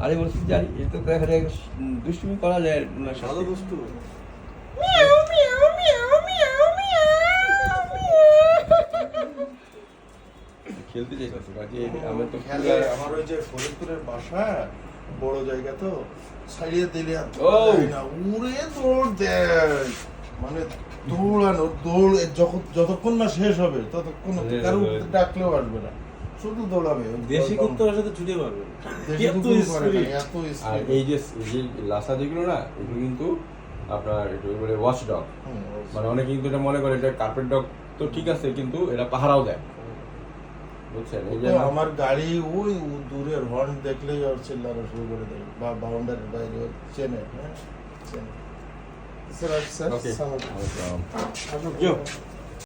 আরে বলছি জানি এটা তো দেখা যায় দুষ্টুমি করা যায় ওনার সাথে। ভালো দুষ্টু। খেলতে চাইতেছে কাজে আমরা তো খেলে আমার ওই যে ফরিদপুরের বাসা বড় জায়গা তো ছাড়িয়ে দিলে আর ও! যায় না, উড়ে দৌড় দেয়, মানে দৌড়ানো দৌড় যতক্ষণ না শেষ হবে ততক্ষণ কারো ডাকলেও আসবে না, শুধু দৌড়াবে। দেশি কুত্তার সাথে ছুটে পারবে না। দেশি এত কুকুর করে না, speed। এত আর speed। এই যে লাসা যেগুলো না এগুলো কিন্তু আপনার একটু বলে ওয়াচ ডগ, হুম, মানে অনেকে কিন্তু এটা মনে করে এটা কার্পেট ডগ, তো ঠিক আছে কিন্তু এরা পাহারাও দেয়, বুঝছেন? এই যে তো আমার গাড়ি ওই দূরের হর্ন দেখলেই ওর চিল্লানো শুরু করে দেয়, বা বাউন্ডারির বাইরে ওর চেনে, হ্যাঁ চেনে। স্যার ওকে স্যার আসসালামু আলাইকুম। আসুক, যাও।